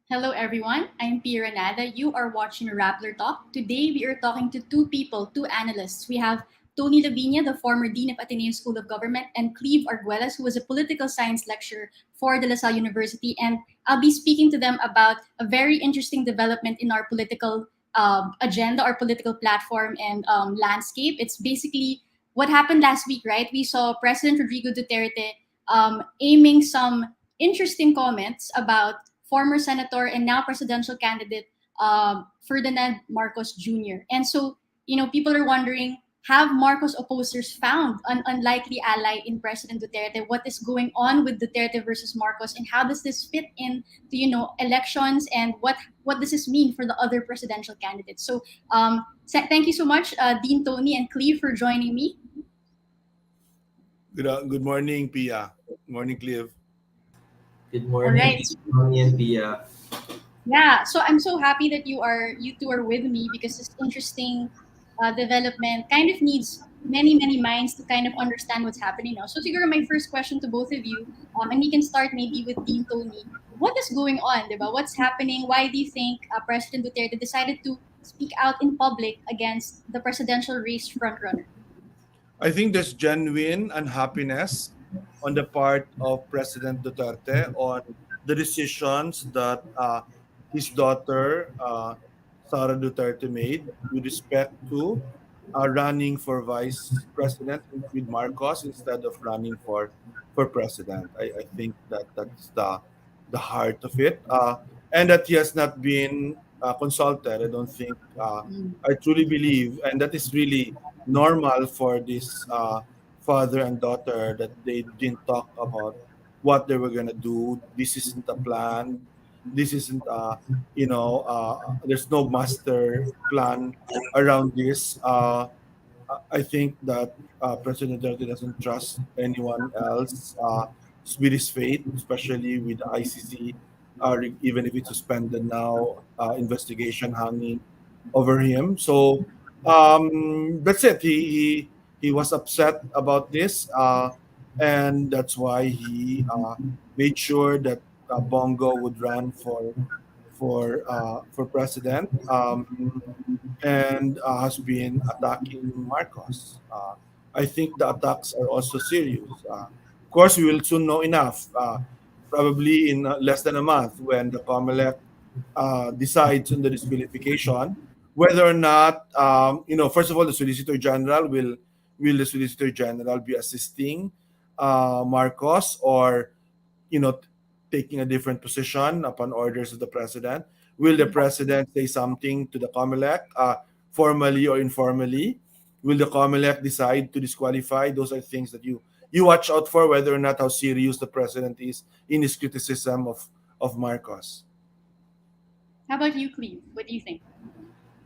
Hello, everyone. I'm Pia Renada. You are watching Rappler Talk. Today, we are talking to two people, two analysts. We have Tony Lavinia, the former Dean of Ateneo School of Government, and Cleve Arguelles, who was a political science lecturer for De La Salle University. And I'll be speaking to them about a very interesting development in our political agenda, our political platform, and landscape. It's basically what happened last week, right? We saw President Rodrigo Duterte aiming some interesting comments about former senator and now presidential candidate Ferdinand Marcos Jr. And so, people are wondering, have Marcos opposers found an unlikely ally in President Duterte? What is going on with Duterte versus Marcos, and how does this fit in to elections, and what does this mean for the other presidential candidates? So, thank you so much, Dean Tony and Cleve, for joining me. Good morning, Pia. Good morning, Clive. Good All morning, right. Tony and Pia. Yeah, so I'm so happy that you two are with me because this interesting development kind of needs many minds to kind of understand what's happening now. So siguro my first question to both of you, and we can start maybe with Dean Tony. What is going on, diba? What's happening? Why do you think President Duterte decided to speak out in public against the presidential race frontrunner? I think there's genuine unhappiness on the part of President Duterte on the decisions that his daughter, Sara Duterte, made with respect to running for vice president with Marcos instead of running for president. I think that's the heart of it, and that he has not been consulted. I don't think. I truly believe, and that is really normal for this father and daughter, that they didn't talk about what they were gonna do. This isn't a plan. This isn't there's no master plan around this. I think that President Duterte doesn't trust anyone else with his fate, especially with the ICC, even if it's suspended now, investigation hanging over him. So that's it. He was upset about this, and that's why he made sure that Bongo would run for president, and has been attacking Marcos. I think the attacks are also serious. Of course, we will soon know enough. Probably in less than a month, when the COMELEC decides on the disqualification, whether or not, first of all, the Solicitor General will the Solicitor General be assisting Marcos, or you know taking a different position upon orders of the president? Will the president say something to the COMELEC, formally or informally? Will the COMELEC decide to disqualify? Those are things that you watch out for, whether or not how serious the president is in his criticism of Marcos. How about you, Cleve? What do you think?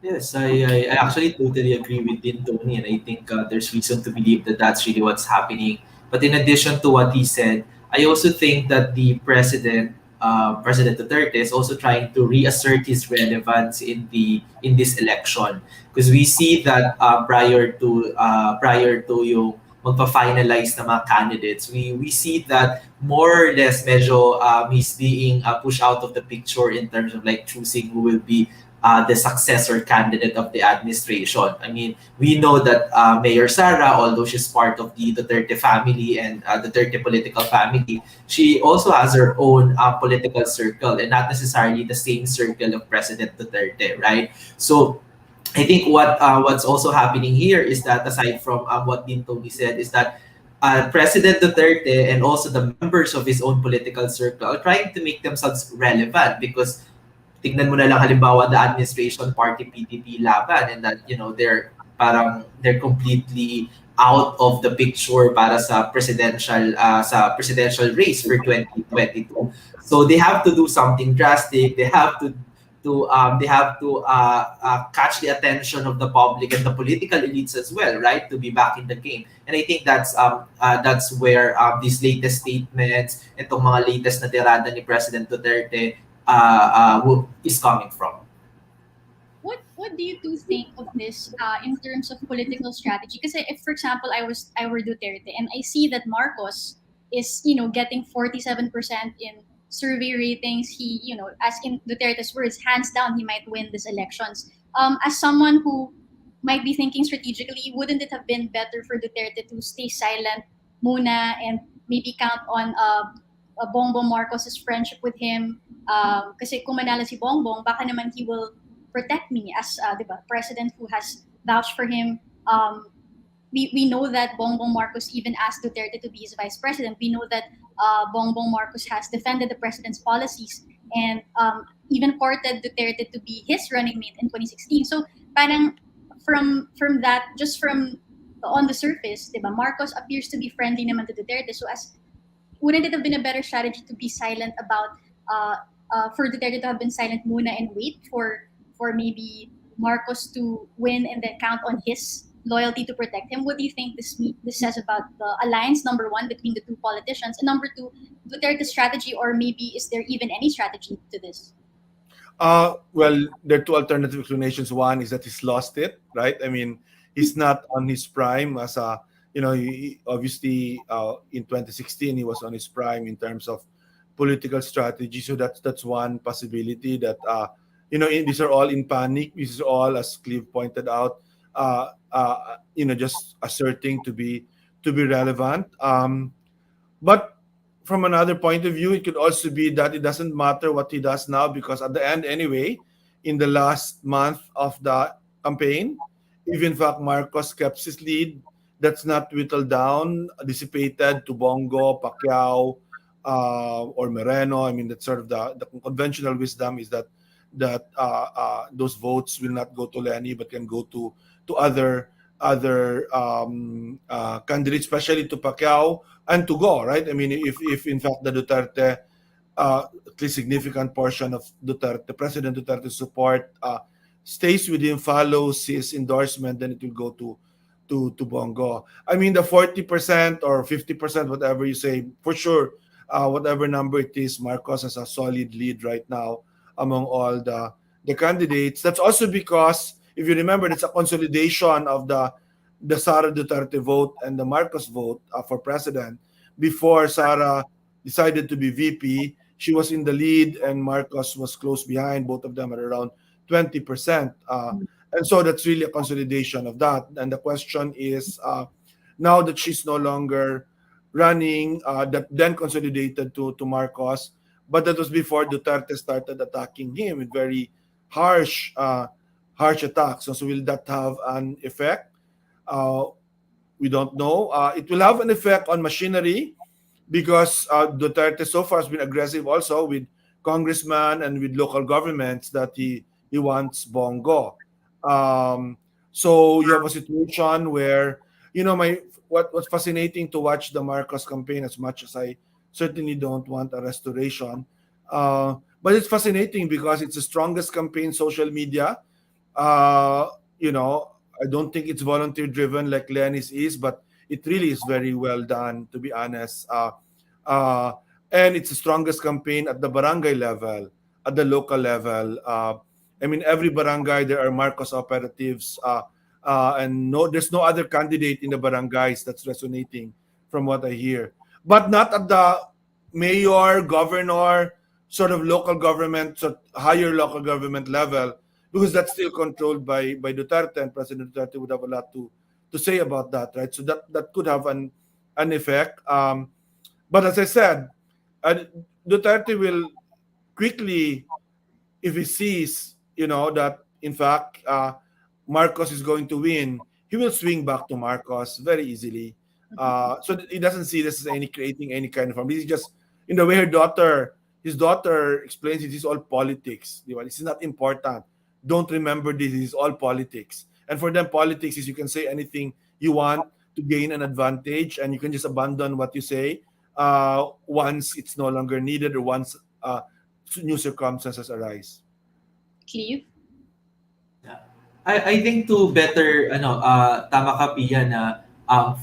Yes, I actually totally agree with Din Tony, and I think there's reason to believe that that's really what's happening. But in addition to what he said, I also think that the President Duterte, is also trying to reassert his relevance in this election, because we see that prior to yung magpa-finalize na mga candidates, we see that more or less medyo he's being pushed out of the picture in terms of like choosing who will be the successor candidate of the administration. I mean, we know that Mayor Sara, although she's part of the Duterte family and Duterte political family, she also has her own political circle, and not necessarily the same circle of President Duterte, right? So I think what's also happening here is that, aside from what Din Tony said, is that President Duterte and also the members of his own political circle are trying to make themselves relevant, because tignan mo na lang halimbawa the administration party PDP laban, and that they're completely out of the picture para sa presidential race for 2022. So they have to do something drastic. They have to catch the attention of the public and the political elites as well, right? To be back in the game. And I think that's where these latest statements, itong mga latest na tirada ni President Duterte is coming from. What do you two think of this in terms of political strategy? Because if, for example, I were Duterte and I see that Marcos is getting 47% in survey ratings, he, as in Duterte's words, hands down, he might win these elections. As someone who might be thinking strategically, wouldn't it have been better for Duterte to stay silent muna and maybe count on Bongbong Marcos's friendship with him? Kasi kung manalo si Bongbong, baka naman he will protect me as, di ba, president who has vouched for him. We know that Bongbong Marcos even asked Duterte to be his vice president. We know that Bongbong Marcos has defended the president's policies and even courted Duterte to be his running mate in 2016. So parang from that, just from on the surface, diba, Marcos appears to be friendly naman to Duterte. So as wouldn't it have been a better strategy to be silent about for Duterte to have been silent muna and wait for maybe Marcos to win and then count on his loyalty to protect him? What do you think this says about the alliance, number one, between the two politicians, and number two, Duterte's strategy, or maybe is there even any strategy to this? Well, there are two alternative explanations. One is that he's lost it, right? I mean, he's not on his prime as a, obviously in 2016 he was on his prime in terms of political strategy. So that's one possibility that these are all in panic. This is all, as Cleve pointed out, just asserting to be relevant. But from another point of view, it could also be that it doesn't matter what he does now, because at the end, anyway, in the last month of the campaign, if in fact Marcos kept his lead, that's not whittled down, dissipated to Bongo, Pacquiao, or Moreno. I mean, that's sort of the conventional wisdom is that those votes will not go to Lenny, but can go to other candidates, especially to Pacquiao and to Go, right? I mean, if in fact the Duterte, at least significant portion of Duterte, President Duterte's support stays with him, follows his endorsement, then it will go to Bongo. I mean, the 40% or 50%, whatever you say, for sure, whatever number it is, Marcos has a solid lead right now among all the candidates. That's also because, if you remember, it's a consolidation of the Sara Duterte vote and the Marcos vote for president. Before Sara decided to be VP, she was in the lead and Marcos was close behind. Both of them at around 20%. And so that's really a consolidation of that. And the question is, now that she's no longer running, that then consolidated to Marcos, but that was before Duterte started attacking him with very harsh attacks. So will that have an effect? We don't know. It will have an effect on machinery because Duterte so far has been aggressive also with congressmen and with local governments that he wants Bongo. So you have a situation where, what's fascinating to watch the Marcos campaign, as much as I certainly don't want a restoration. But it's fascinating because it's the strongest campaign social media. I don't think it's volunteer driven like Lenny's is, but it really is very well done, to be honest. And it's the strongest campaign at the barangay level, at the local level. I mean, every barangay there are Marcos operatives, and there's no other candidate in the barangays that's resonating, from what I hear. But not at the mayor, governor, sort of local government, so higher local government level, because that's still controlled by Duterte, and President Duterte would have a lot to say about that, right? So that could have an effect. But as I said, Duterte will quickly, if he sees, that in fact Marcos is going to win, he will swing back to Marcos very easily. So he doesn't see this as creating any kind of harm. This is just in the way his daughter explains it is all politics. This is not important. Don't remember this is all politics. And for them, politics is you can say anything you want to gain an advantage, and you can just abandon what you say once it's no longer needed or once new circumstances arise. Cleve? I think to better tama ka Pia na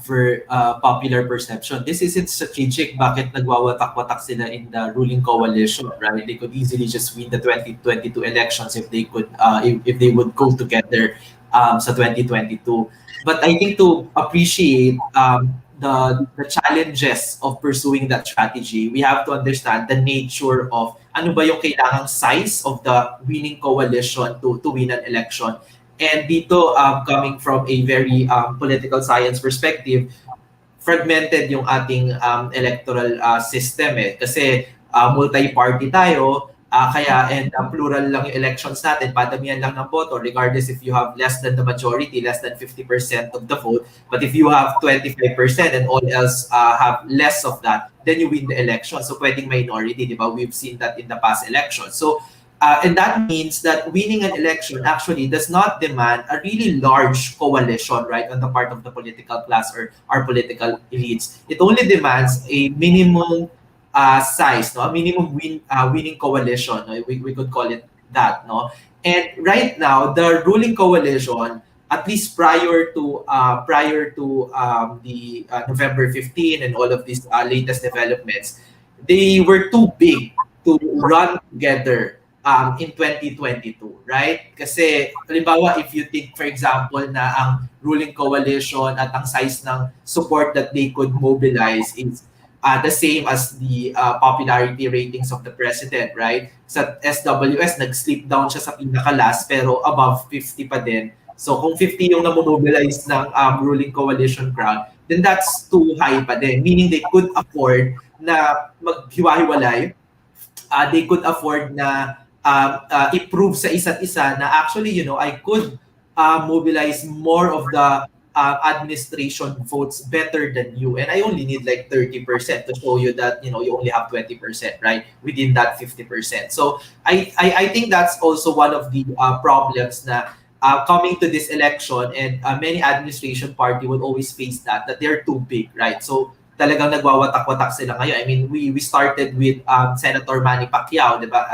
for popular perception, this isn't strategic. Bakit nagwawatak-watak sila in the ruling coalition, right? They could easily just win the 2022 elections if they could if they would go together sa 2022. But I think to appreciate the challenges of pursuing that strategy, we have to understand the nature of ano ba yung kailangang size of the winning coalition to win an election. And dito, coming from a very political science perspective, fragmented yung ating electoral system eh. Kasi multi-party tayo, kaya and plural lang yung elections natin, padamihan lang ng boto regardless if you have less than the majority, less than 50% of the vote. But if you have 25% and all else have less of that, then you win the election. So pwedeng minority, di ba? We've seen that in the past elections. So and that means that winning an election actually does not demand a really large coalition, right, on the part of the political class or our political elites. It only demands a minimum size, no, a minimum winning coalition. No? We could call it that, no. And right now, the ruling coalition, at least prior to the November 15 and all of these latest developments, they were too big to run together in 2022, right? Kasi, halimbawa, if you think, for example, na ang ruling coalition at ang size ng support that they could mobilize is the same as the popularity ratings of the president, right? Sa SWS, nag-slip down siya sa pinaka-last pero above 50 pa din. So kung 50 yung namomobilize ng ruling coalition crowd, then that's too high pa din. Meaning they could afford na maghiwa-hiwalay. They could afford na i-prove sa isa't isa na actually, you know, I could mobilize more of the administration votes better than you, and I only need like 30% to show you that, you know, you only have 20%, right, within that 50%. So I think that's also one of the problems na coming to this election, and many administration party will always face that they're too big, right? So talagang nagwawatak-watak sila ngayon. I mean, we started with Senator Manny Pacquiao, di ba?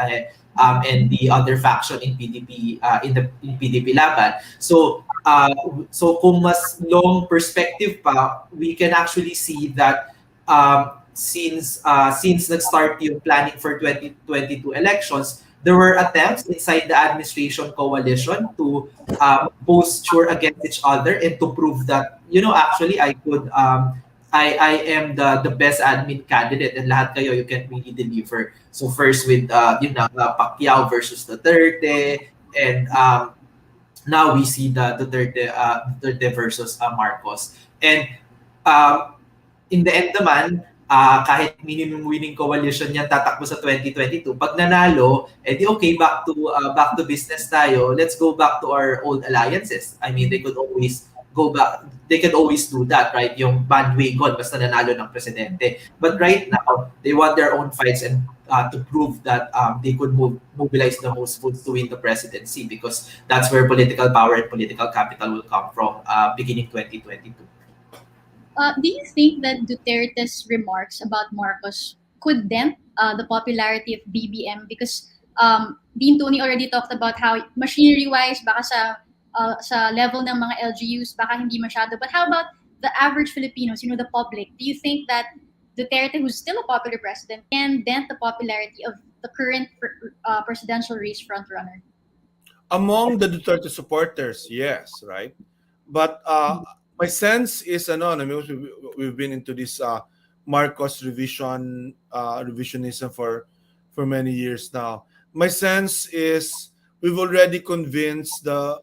And the other faction in PDP, in PDP Laban. So kung mas long perspective pa, we can actually see that since nag-start yung planning for 2022 elections, there were attempts inside the administration coalition to posture against each other and to prove that, you know, actually I could I am the best admin candidate and lahat kayo, you can really deliver. So first with Pacquiao versus Duterte, and now we see the Duterte versus Marcos. And in the end naman, kahit minimum winning coalition yan tatakbo sa 2022, pag nanalo, edi okay, back to business tayo. Let's go back to our old alliances. I mean, they could always go back, they can always do that, right? Yung bandwagon, basta nanalo ng presidente. But right now, they want their own fights and to prove that they could mobilize the most votes to win the presidency, because that's where political power and political capital will come from beginning 2022. Do you think that Duterte's remarks about Marcos could dent the popularity of BBM? Because Dean Tony already talked about how machinery-wise, baka sa level ng mga LGUs, baka hindi masyado. But how about the average Filipinos, you know, the public? Do you think that Duterte, who's still a popular president, can dent the popularity of the current presidential race frontrunner? Among the Duterte supporters, yes, right? But my sense is, I mean, we've been into this Marcos revisionism for many years now. My sense is we've already convinced the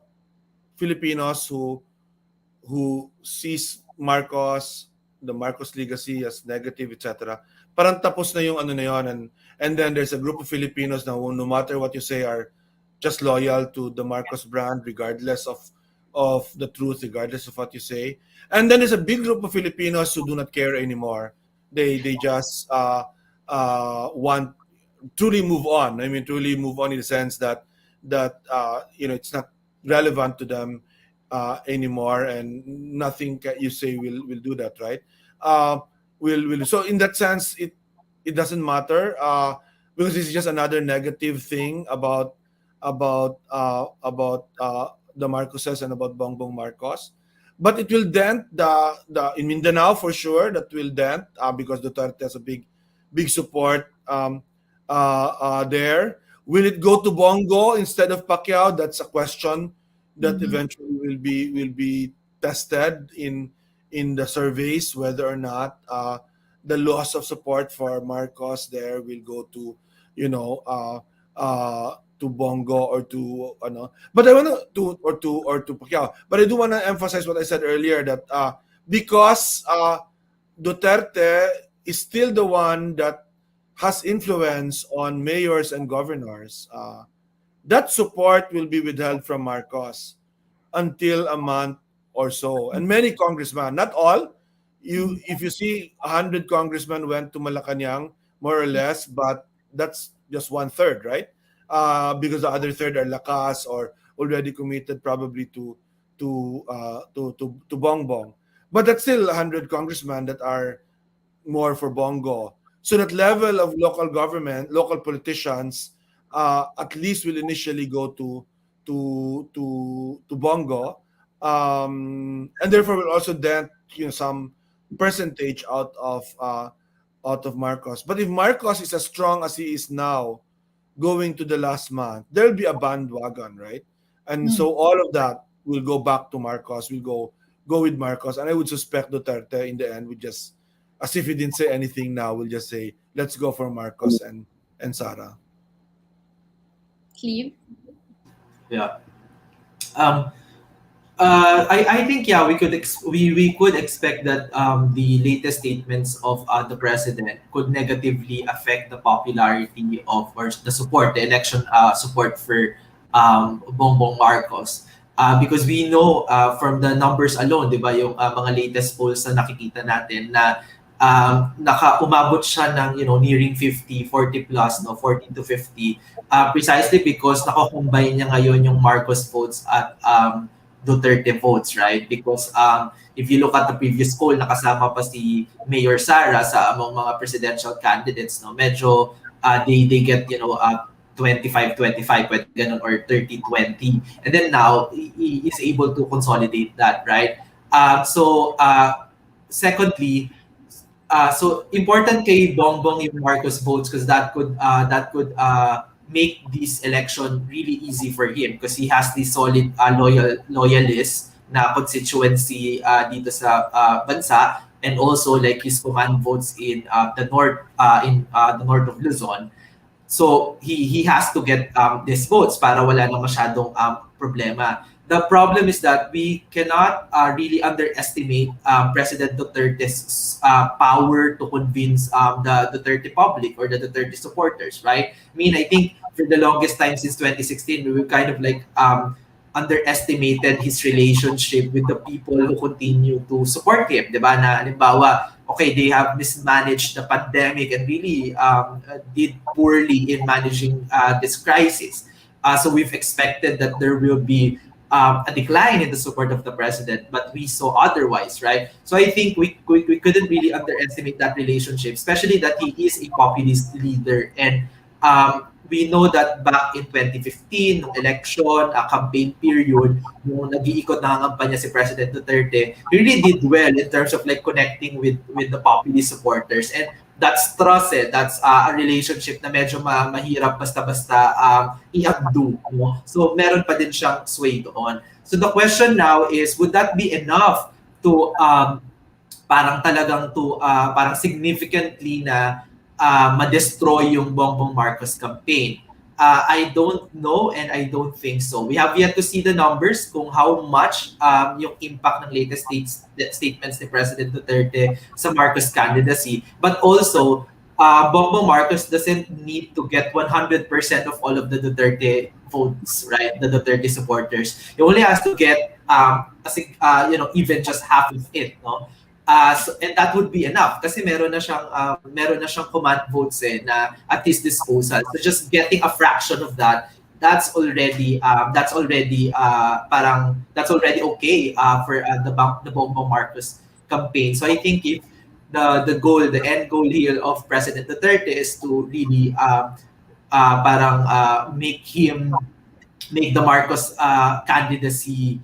Filipinos who sees Marcos, the Marcos legacy as negative, etc. Parang tapos na yung ano na yun, and then there's a group of Filipinos na no matter what you say are just loyal to the Marcos brand regardless of the truth, regardless of what you say. And then there's a big group of Filipinos who do not care anymore. They just want truly move on. I mean, truly move on in the sense that you know, it's not relevant to them anymore, and nothing you say will do that, right? Will so in that sense, it doesn't matter because it's just another negative thing about the Marcoses and about Bongbong Marcos. But it will dent the in Mindanao for sure. That will dent because Duterte has a big support there. Will it go to Bongo instead of Pacquiao? That's a question that eventually will be tested in in the surveys whether or not the loss of support for Marcos there will go to, you know, to Bongo or to but I want to Pacquiao. But I do want to emphasize what I said earlier, that because Duterte is still the one that has influence on mayors and governors, that support will be withheld from Marcos until a month or so. And many congressmen, not all, if you see 100 congressmen went to Malacanang, more or less, but that's just one third, right? Because the other third are lakas or already committed probably to Bongbong. But that's still 100 congressmen that are more for Bongo. So that level of local government, local politicians, at least will initially go to Bongo, and therefore will also dent, some percentage out of Marcos. But if Marcos is as strong as he is now, going to the last month, there'll be a bandwagon, right? And so all of that will go back to Marcos. Will go with Marcos, and I would suspect Duterte in the end would just, as if he didn't say anything now, will just say, "Let's go for Marcos and Sara." Cleve? Yeah. Um, I think yeah we could expect that the latest statements of the president could negatively affect the popularity of, or the support, the election support for Bongbong Marcos, because we know from the numbers alone, di ba, yung mga latest polls na nakikita natin na umabot siya ng, nearing 50, 40 plus, no, 40 to 50, precisely because nakakombine niya ngayon yung Marcos votes at Duterte votes, right? Because if you look at the previous poll, nakasama pa si Mayor Sara sa among mga presidential candidates, no, medyo they get 25-25, pwede ganun, or 30-20, and then now he is able to consolidate that, right? Secondly, so important kay Bongbong yung Marcos votes, because that could make this election really easy for him, because he has the solid loyalist na constituency dito sa bansa, and also like his command votes in the north, the north of Luzon. So he has to get these votes para wala na masyadong problema. The problem is that we cannot really underestimate President Duterte's power to convince the Duterte public or the Duterte supporters, right? I mean, I think for the longest time since 2016, we were kind of like underestimated his relationship with the people who continue to support him, di ba? Na halimbawa, okay, they have mismanaged the pandemic and really did poorly in managing this crisis. So we've expected that there will be a decline in the support of the president, but we saw otherwise, right? So I think we couldn't really underestimate that relationship, especially that he is a populist leader. And we know that back in 2015, nung election, campaign period, nung nag-iikot na kampanya si President Duterte, he really did well in terms of like connecting with the populist supporters. And that's trust, that's a relationship na medyo mahirap basta-basta i-undo. No? So meron pa din siyang sway doon. So the question now is, would that be enough to parang significantly na ma-destroy yung Bongbong Marcos campaign? I don't know, and I don't think so. We have yet to see the numbers kung how much yung impact ng latest statements ni President Duterte sa Marcos candidacy. But also, Bongbong Marcos doesn't need to get 100% of all of the Duterte votes, right? The Duterte supporters. He only has to get, even just half of it, no? And that would be enough kasi meron na siyang command votes na at his disposal. So just getting a fraction of that, that's already okay for the Bongbong Marcos campaign. So I think if the end goal here of President Duterte is to really make the Marcos candidacy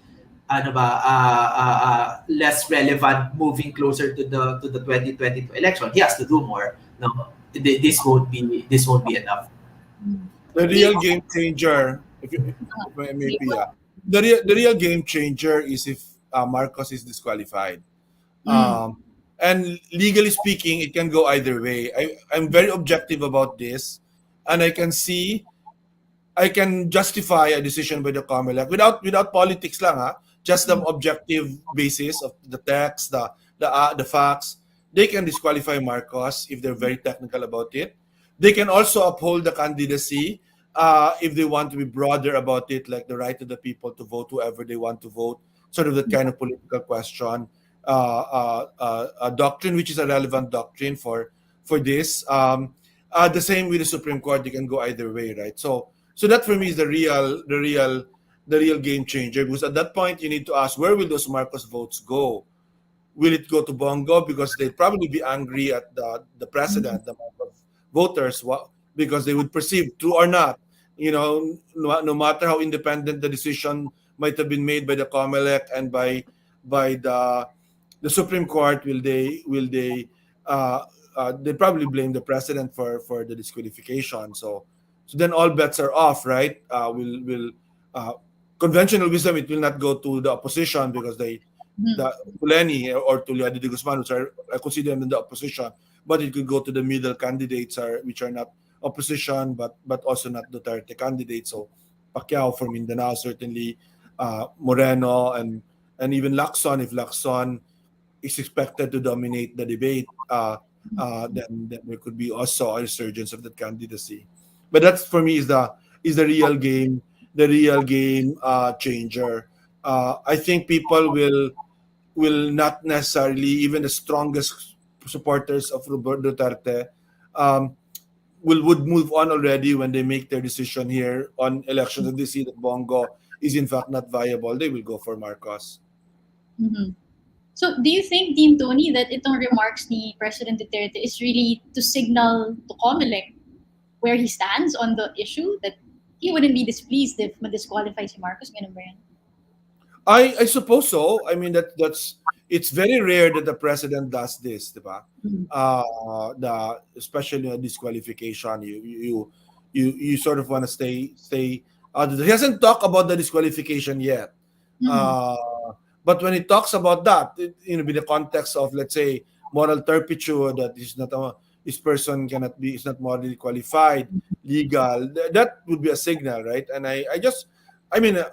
less relevant moving closer to the 2022 election, he has to do more. No, this won't be enough. The real game changer, if I may be, the real game changer is if Marcos is disqualified. Mm. Um, and legally speaking, it can go either way. I'm very objective about this, and I can justify a decision by the COMELEC without politics lang, ha. Just the Mm. objective basis of the text, the facts. They can disqualify Marcos if they're very technical about it. They can also uphold the candidacy if they want to be broader about it, like the right of the people to vote whoever they want to vote, sort of that kind of political question. A doctrine which is a relevant doctrine for this. The same with the Supreme Court, they can go either way, right? So that for me is the real game changer, because at that point you need to ask, where will those Marcos votes go? Will it go to Bongo because they'd probably be angry at the Mm. president, the Marcos voters, because they would perceive, true or not, no matter how independent the decision might have been made by the COMELEC and by the Supreme Court, they probably blame the president for the disqualification. So then all bets are off, right? Will uh, Conventional wisdom, it will not go to the opposition because Mm. the to Lenny or to Leonardo de Guzman, which are I consider them in the opposition, but it could go to the middle candidates which are not opposition but also not Duterte candidates. So Pacquiao for Mindanao certainly, Moreno and even Lacson, if Lacson is expected to dominate the debate, then there could be also a resurgence of that candidacy. But that's for me is the real game changer. I think people will not necessarily, even the strongest supporters of Roberto Duterte, um, would move on already when they make their decision here on elections and they see that Bongo is in fact not viable. They will go for Marcos. Mhm. So, do you think, Dean Tony, that itong remarks ni President Duterte is really to signal to COMELEC where he stands on the issue, that he wouldn't be displeased if ma-disqualify si Marcos? Ganun ba yan? I suppose so. I mean that's it's very rare that the president does this, diba? Mhm. The especially a disqualification, you sort of want to stay out. He hasn't talked about the disqualification yet. Mhm. Uh, but when he talks about that, in the context of, let's say, moral turpitude, that this person cannot be is not morally qualified, legal. That would be a signal, right? And I mean,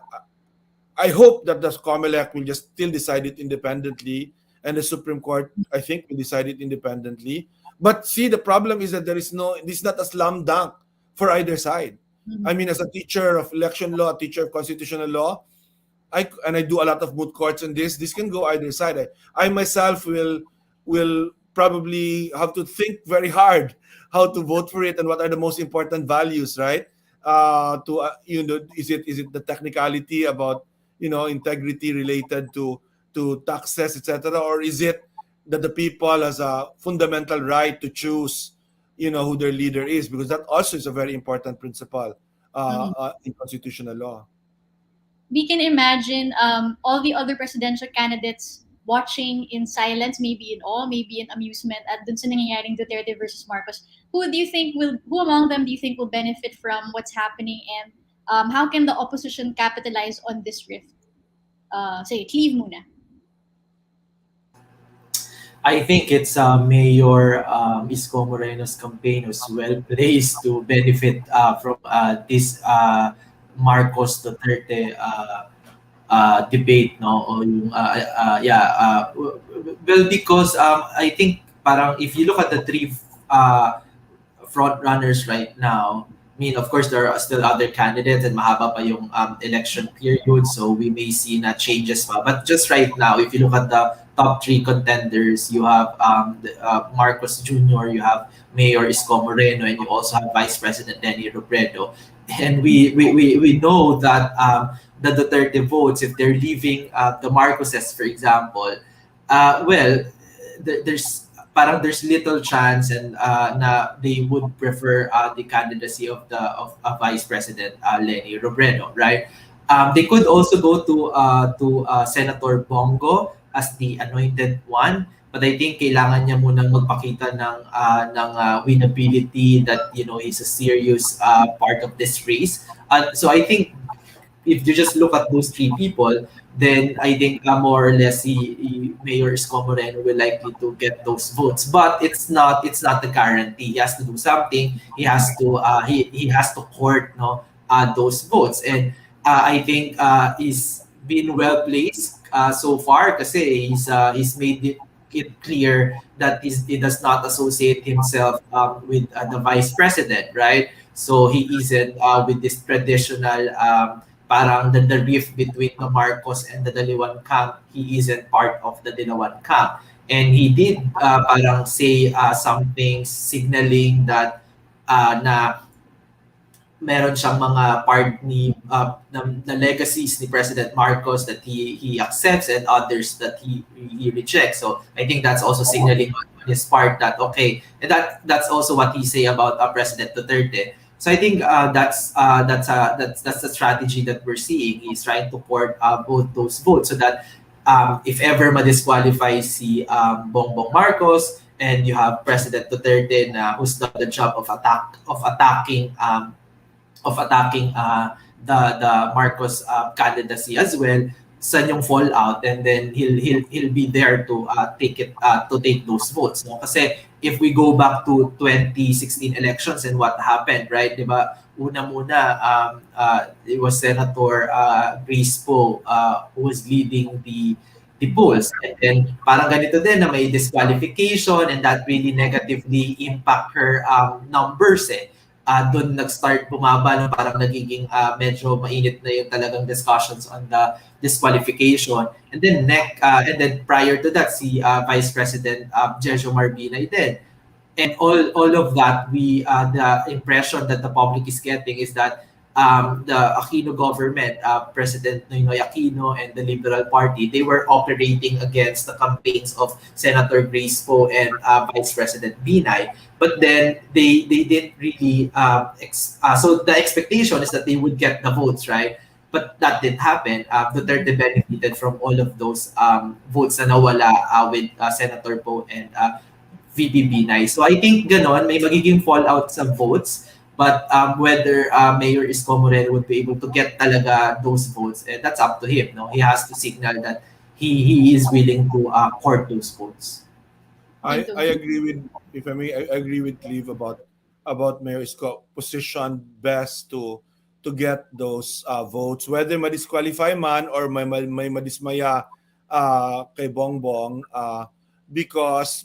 I hope that the COMELEC will just still decide it independently, and the Supreme Court, I think, will decide it independently. But see, the problem is that this is not a slam dunk for either side. I Mhm. mean, as a teacher of election law, a teacher of constitutional law, I do a lot of moot courts on this. This can go either side. I myself will probably have to think very hard how to vote for it and what are the most important values, right? To is it the technicality about integrity related to taxes, etc., or is it that the people has a fundamental right to choose who their leader is, because that also is a very important principle Mhm. in constitutional law. We can imagine all the other presidential candidates watching in silence, maybe in awe, maybe in amusement at dun sa nangyayaring Duterte versus Marcos. Who among them do you think will benefit from what's happening, and how can the opposition capitalize on this rift? Say, Cleve muna. I think it's Mayor Isko Moreno's campaign was well placed to benefit from this Marcos Duterte debate, no? O yung, yeah, well, because I think parang if you look at the three uh, front runners right now. I mean, of course, there are still other candidates and mahaba pa yung election period, so we may see na changes pa. But just right now, if you look at the top three contenders, you have Marcos Jr., you have Mayor Isko Moreno, and you also have Vice President Lenny Robredo. And we know that the Duterte votes, if they're leaving the Marcoses, for example, well, there's little chance and na they would prefer the candidacy of Vice President Lenny Robredo, right? They could also go to Senator Bongo as the anointed one, but I think kailangan niya munang magpakita ng winnability, that he's a serious part of this race. So I think if you just look at those three people, then I think more or less Mayor Isko Moreno will likely to get those votes. But it's not the guarantee. He has to do something. He has to court those votes. And I think he's been well placed so far because he's made it clear that he does not associate himself with the vice president, right? So he isn't with this traditional parang the rift between the Marcos and the Diliwan camp. He isn't part of the Diliwan camp. And he did parang say some things signaling that na meron siyang mga part na legacies ni President Marcos that he accepts and others that he rejects. So I think that's also signaling on his part that okay, and that's also what he say about President Duterte. So I think that's the strategy that we're seeing. He's trying to port both those votes so that if ever ma-disqualify si Bongbong Marcos and you have President Duterte na who's done the job of attacking the Marcos candidacy as well, saan yung fallout, and then he'll be there to take those votes, no? Kasi if we go back to 2016 elections and what happened, right? 'Di ba? Una muna it was Senator Crispo who was leading the polls. And then parang ganito din na may disqualification and that really negatively impact her numbers eh. Doon nag-start bumaba no, parang nagiging medyo mainit na yung talagang discussions on the disqualification. And then prior to that si Vice President Jejo Marbinay din. And all of that, the impression that the public is getting is that the Aquino government, President Noynoy Aquino and the Liberal Party, they were operating against the campaigns of Senator Grace Poe and Vice President Binay. But then they didn't really. So the expectation is that they would get the votes, right? But that didn't happen. Duterte benefited from all of those votes na nawala with Senator Poe and VP Binay. So I think ganon, may magiging fallout sa votes. But whether Mayor Isko Moreno would be able to get talaga those votes, that's up to him. No, he has to signal that he is willing to court those votes. I agree with, if I may, I agree with Cleve about Mayor Isko positioned best to get those votes, whether ma-disqualify man or may madismaya kay Bongbong, because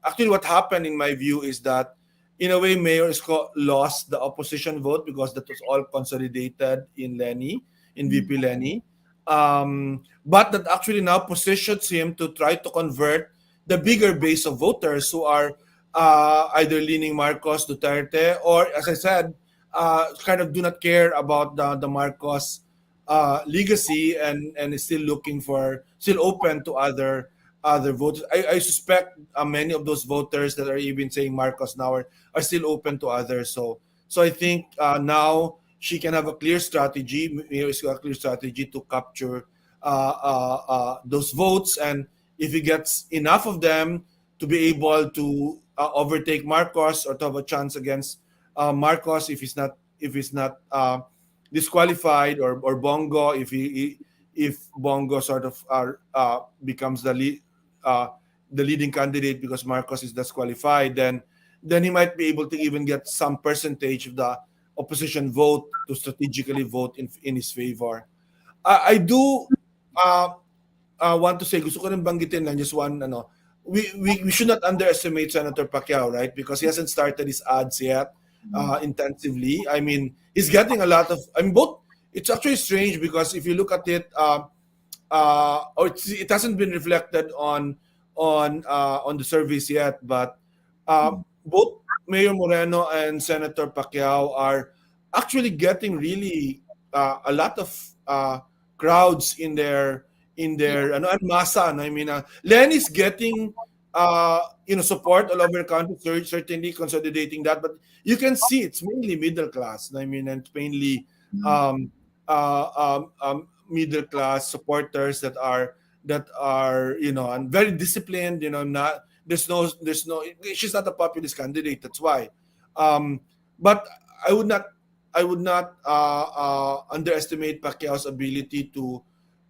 actually what happened in my view is that in a way Mayor Isko lost the opposition vote because that was all consolidated in VP Lenny, but that actually now positions him to try to convert the bigger base of voters who are either leaning Marcos, Duterte, or as I said, kind of do not care about the Marcos legacy and is still open to other voters. I suspect many of those voters that are even saying Marcos now are still open to others. So I think now she can have a clear strategy, a clear strategy to capture those votes, and if he gets enough of them to be able to overtake Marcos or to have a chance against Marcos if he's not disqualified, or Bongo if Bongo sort of becomes the leading candidate because Marcos is disqualified, then he might be able to even get some percentage of the opposition vote to strategically vote in his favor. I do want to say, gusto ko rin banggitin lang just one, we should not underestimate Senator Pacquiao, right? Because he hasn't started his ads yet intensively. I mean, he's getting a lot of, both, it's actually strange because if you look at it, it hasn't been reflected on the surveys yet, but both Mayor Moreno and Senator Pacquiao are actually getting really a lot of crowds in their and masa. I mean, Lenny's getting support all over the country, certainly consolidating that, but you can see it's mainly middle class. I mean, and it's mainly middle class supporters that are and very disciplined. Not there's no she's not a populist candidate. That's why. But I would not I would not underestimate Pacquiao's ability to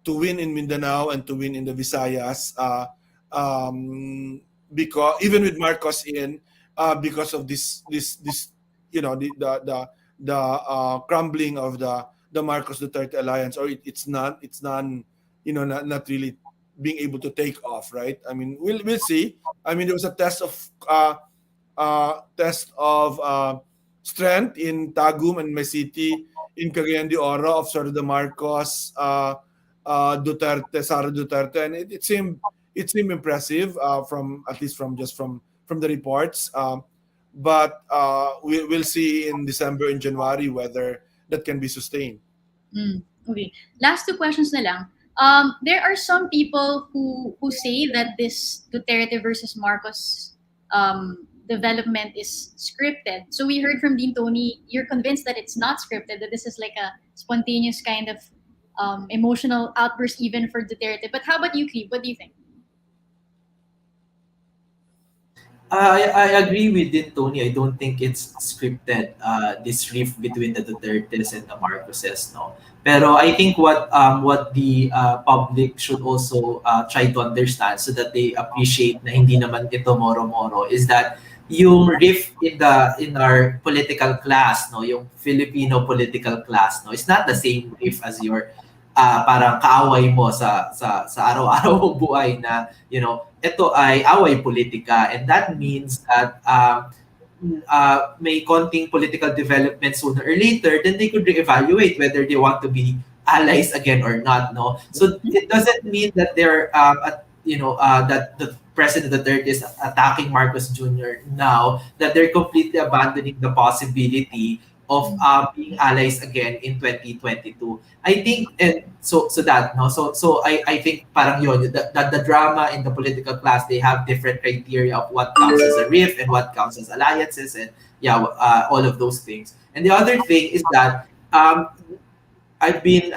win in Mindanao and to win in the Visayas. Um, because even with Marcos in, because of this the crumbling of the Marcos Duterte alliance, or it's non not really being able to take off, right? I mean, we'll see. I mean, there was a test of strength in Tagum and Mesiti in Cagayan de Oro of sort of the Marcos, Duterte, Sara Duterte, and it seemed impressive, from at least from the reports. But we'll see in December and January whether that can be sustained. Okay. Last two questions na lang. There are some people who say that this Duterte versus Marcos development is scripted. So we heard from Dean Tony, you're convinced that it's not scripted, that this is like a spontaneous kind of emotional outburst even for Duterte. But how about you, Cleve? What do you think? I agree with it, Tony. I don't think it's scripted, this rift between the Dutertes and the Marcoses, no. Pero I think what the public should also try to understand so that they appreciate na hindi naman ito moro-moro is that yung rift in our political class, no, yung Filipino political class, no, it's not the same rift as your parang kaaway mo sa araw-araw mong buhay na, ito ay away politika, and that means that may konting political development sooner or later, then they could reevaluate whether they want to be allies again or not, no? So it doesn't mean that they're that the President Duterte is attacking Marcos Jr. now, that they're completely abandoning the possibility of being allies again in 2022. I think, and so that, no, so I think parang yun, that the drama in the political class, they have different criteria of what counts as a rift and what counts as alliances, and all of those things. And the other thing is that I've been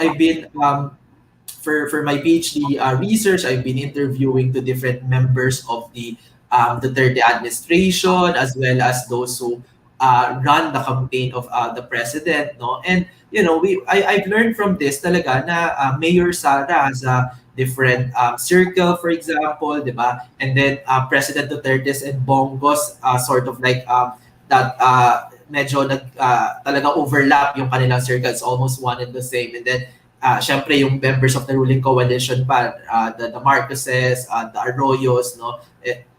for my PhD research, I've been interviewing the different members of the Duterte administration, as well as those who run the campaign of the president, no? And I've learned from this talaga na Mayor Sara has a different circle, for example, di ba? And then President Duterte's and Bongos sort of like that medyo talaga overlap yung kanilang circles, almost one and the same. And then syempre yung members of the ruling coalition pa, the Marcoses, the Arroyos, no,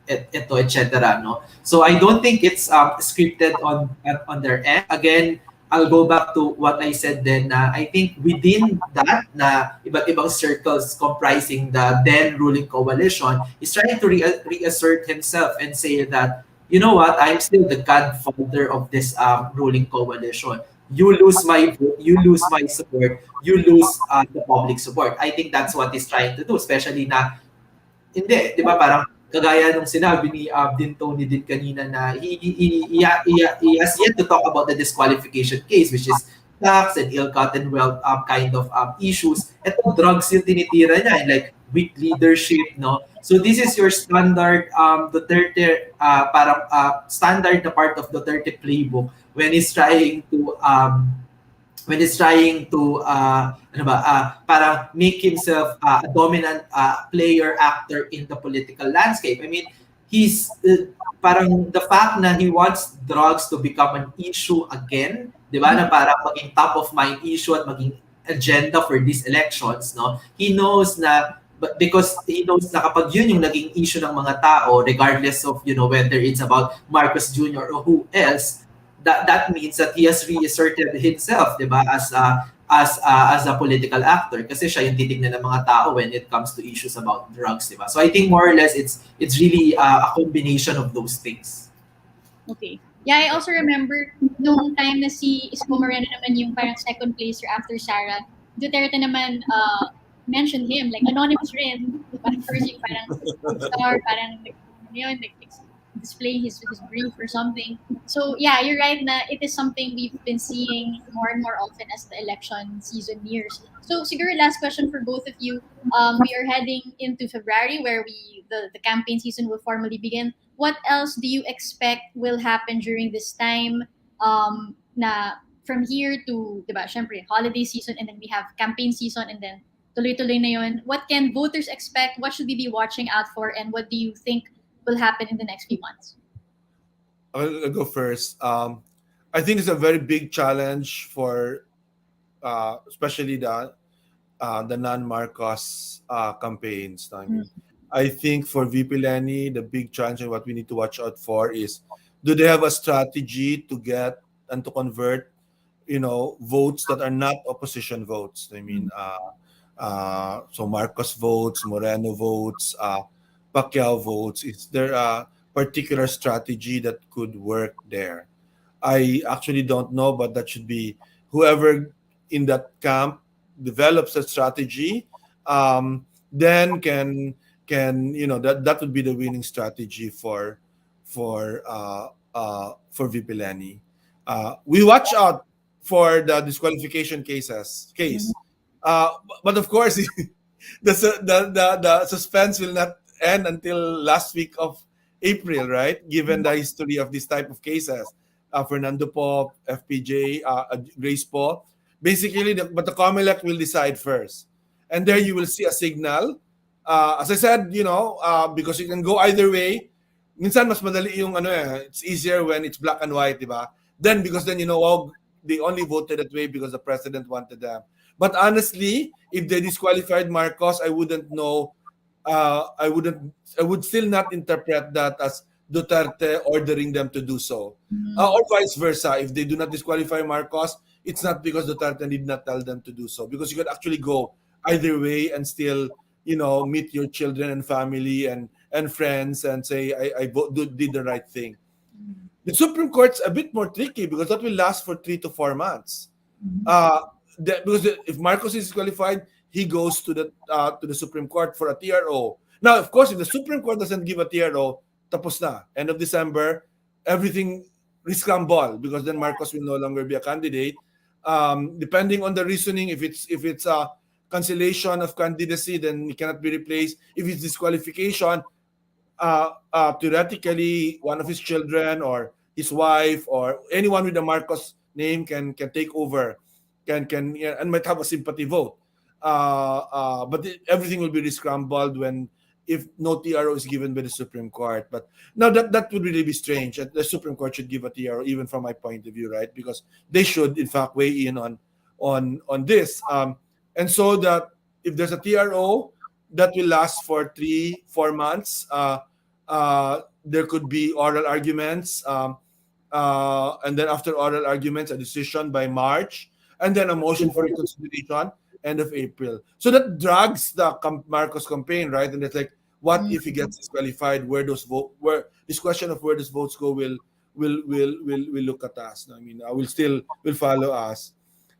ito, etc. No, so I don't think it's scripted on their end. Again, I'll go back to what I said then. I think within that, na iba't ibang circles comprising the then ruling coalition is trying to reassert himself and say that, you know what, I'm still the godfather of this ruling coalition. You lose my vote, you lose my support, you lose the public support. I think that's what he's trying to do, especially na hindi, di ba, parang kagaya nung sinabi ni din Tony din kanina na he has yet to talk about the disqualification case, which is tax and ill-gotten wealth kind of issues. Ito, drugs yung tinitira niya, and like weak leadership, no? So this is your standard Duterte, parang standard na part of Duterte playbook when he's trying to parang make himself a dominant player, actor in the political landscape. I mean, he's parang the fact na he wants drugs to become an issue again, di ba, na parang maging top of mind issue at maging agenda for these elections, no? He knows na, because he knows na kapag yun yung naging issue ng mga tao, regardless of, whether it's about Marcos Jr. or who else, that means that he has reasserted himself, di ba, as a political actor, kasi siya yung titignan ng mga tao when it comes to issues about drugs, di ba? So I think more or less it's really a combination of those things. Okay. Yeah, I also remember nung time na si Isko Moreno naman yung parang second placer after Sara, Duterte naman mentioned him, like anonymous rin, parang first yung parang star, parang yun, like display his brief or something. So yeah, you're right na it is something we've been seeing more and more often as the election season nears. So siguro last question for both of you. We are heading into February where the campaign season will formally begin. What else do you expect will happen during this time? Na from here to, diba, syempre, holiday season, and then we have campaign season, and then tuloy-tuloy na yun. What can voters expect? What should we be watching out for? And what do you think will happen in the next few months? I'll go first. I think it's a very big challenge for especially the non-Marcos campaigns. I mean, I think for VP Lenny, the big challenge and what we need to watch out for is, do they have a strategy to get and to convert, votes that are not opposition votes? I mean, so Marcos votes, Moreno votes, Pacquiao votes. Is there a particular strategy that could work there? I actually don't know, but that should be whoever in that camp develops a strategy, then can that would be the winning strategy for VP Lenny. We watch out for the disqualification case, but of course the suspense will not end until last week of April, right? Given the history of this type of cases, Fernando Po, FPJ, Grace Po. Basically, but the COMELEC will decide first, and there you will see a signal. As I said, because you can go either way. Minsan mas madali yung it's easier when it's black and white, diba? Because then they only voted that way because the president wanted them. But honestly, if they disqualified Marcos, I wouldn't know. I would still not interpret that as Duterte ordering them to do so, or vice versa. If they do not disqualify Marcos, it's not because Duterte did not tell them to do so. Because you could actually go either way and still, meet your children and family and friends and say, did the right thing. The Supreme Court's a bit more tricky because that will last for 3 to 4 months. Because if Marcos is disqualified, he goes to the Supreme Court for a TRO. Now, of course, if the Supreme Court doesn't give a TRO, tapos na. End of December, everything rescramble because then Marcos will no longer be a candidate. Depending on the reasoning, if it's a cancellation of candidacy, then he cannot be replaced. If it's disqualification, theoretically, one of his children or his wife or anyone with a Marcos name can take over, and might have a sympathy vote. But everything will be rescrambled if no TRO is given by the Supreme Court. But now that would really be strange. The Supreme Court should give a TRO, even from my point of view, right? Because they should, in fact, weigh in on this. And so that if there's a TRO that will last for 3-4 months, there could be oral arguments, and then after oral arguments, a decision by March, and then a motion for reconsideration end of April. So that drags the Marcos campaign, right? And it's like, what if he gets disqualified? Where this question of where those votes go will look at us. I mean, will follow us.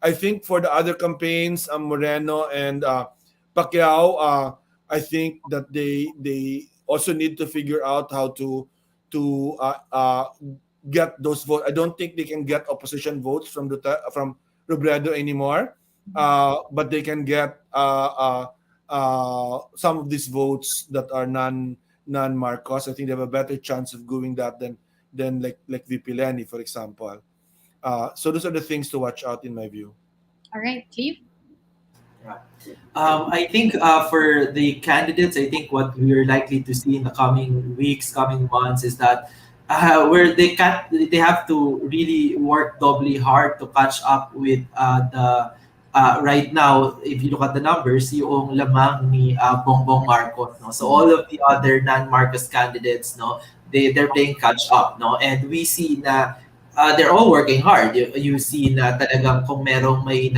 I think for the other campaigns, Moreno and Pacquiao, I think that they also need to figure out how to get those votes. I don't think they can get opposition votes from Robredo anymore. But they can get some of these votes that are non-Marcos. I think they have a better chance of doing that than like VP Lenny, for example. So those are the things to watch out in my view. All right, Cleve? I think for the candidates, I think what we are likely to see in the coming weeks, coming months, is that where they have to really work doubly hard to catch up with the right now. If you look at the numbers, yung lamang ni Bongbong Marcos, no. So all of the other non-Marcos candidates, no, they're playing catch up, no, and we see na they're all working hard. You see na talagang kung merong may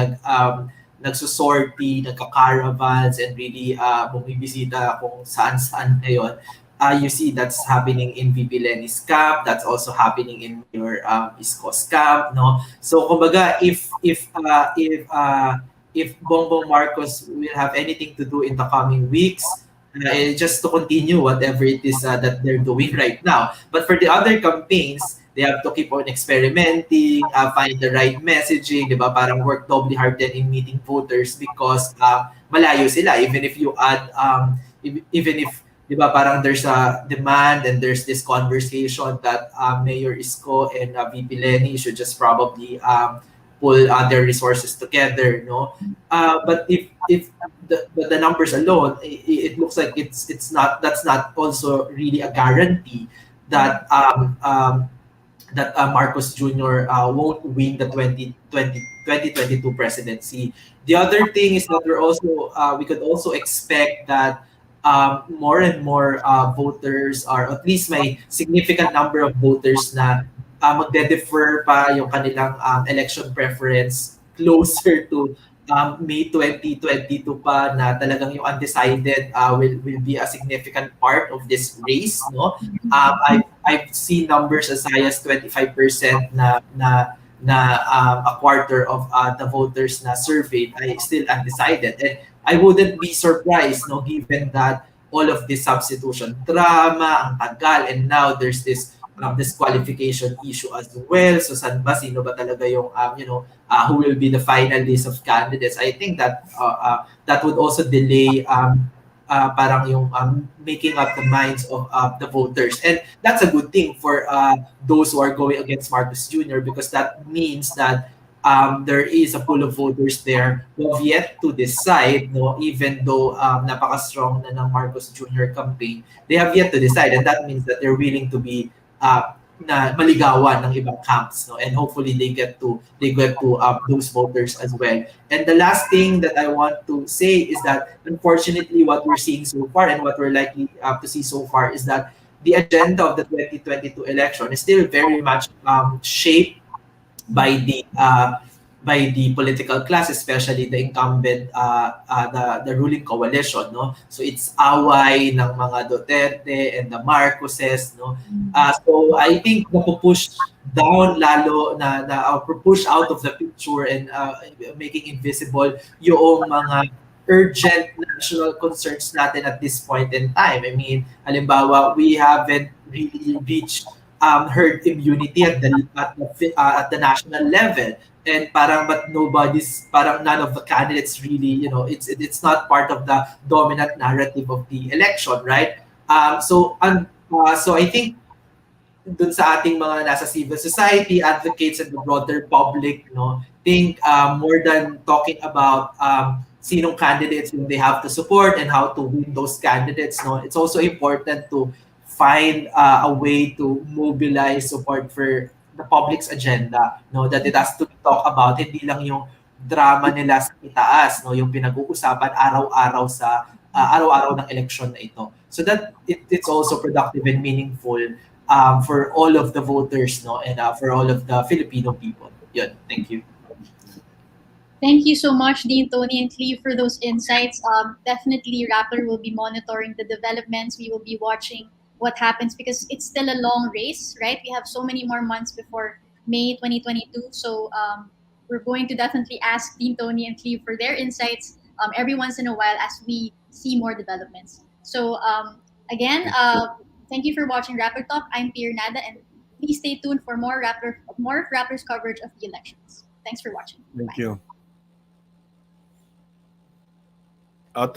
nagsusorty, nagka-caravans, and really bumibisita kung saan-saan ngayon. You see that's happening in VP Lenny's camp. That's also happening in your Isko's camp, no. So kumbaga, if Bongbong Marcos will have anything to do in the coming weeks, just to continue whatever it is that they're doing right now. But for the other campaigns, they have to keep on experimenting, find the right messaging, di ba? Parang work doubly hard din in meeting voters because malayo sila. Even if you add, even if, di ba, parang there's a demand and there's this conversation that Mayor Isko and VP Lenny should just probably pull their resources together, no. But if the numbers alone, it looks like it's not, that's not also really a guarantee that Marcos Jr. Won't win the 2022 presidency. The other thing is that we could also expect that more and more voters, or at least may significant number of voters na magde-defer pa yung kanilang election preference closer to May 2022 pa, na talagang yung undecided will be a significant part of this race, no. I've seen numbers as high as 25% na a quarter of the voters na surveyed ay still undecided. And I wouldn't be surprised, no, given that all of this substitution drama, ang tagal, and now there's this disqualification issue as well. So saan ba, sino ba talaga yung who will be the final list of candidates? I think that that would also delay parang yung making up the minds of the voters. And that's a good thing for those who are going against Marcos Jr., because that means that there is a pool of voters there who have yet to decide, no, even though napaka-strong na ng Marcos Jr. campaign, they have yet to decide, and that means that they're willing to be na maligawan ng ibang camps, no, and hopefully they get to those voters as well. And the last thing that I want to say is that unfortunately what we're seeing so far, and what we're likely to see so far, is that the agenda of the 2022 election is still very much shaped by the political class, especially the incumbent, the ruling coalition, no. So it's away ng mga Duterte and the Marcoses, no. So I think push down lalo push out of the picture, and making invisible yung mga urgent national concerns natin at this point in time. I mean, halimbawa, we haven't really reached herd immunity at the national level, and parang, but none of the candidates really, it's not part of the dominant narrative of the election, right? So I think dun sa ating mga nasa civil society, advocates, and the broader public, think more than talking about sinong candidates whom they have to support and how to win those candidates, it's also important to find a way to mobilize support for the public's agenda, that it has to be talked about, hindi lang yung drama nila sa itaas, yung pinag-uusapan araw-araw sa araw-araw ng election na ito. So that it's also productive and meaningful for all of the voters, and for all of the Filipino people. Yun, thank you. Thank you so much, Dean, Tony, and Cleve, for those insights. Definitely, Rappler will be monitoring the developments. We will be watching what happens, because it's still a long race, right? We have so many more months before May 2022. So we're going to definitely ask Dean, Tony, and Cleve for their insights every once in a while as we see more developments. So again, thank you for watching Rappler Talk. I'm Pierre Nada, and please stay tuned for more Rappler's coverage of the elections. Thanks for watching. Thank Bye. you. Out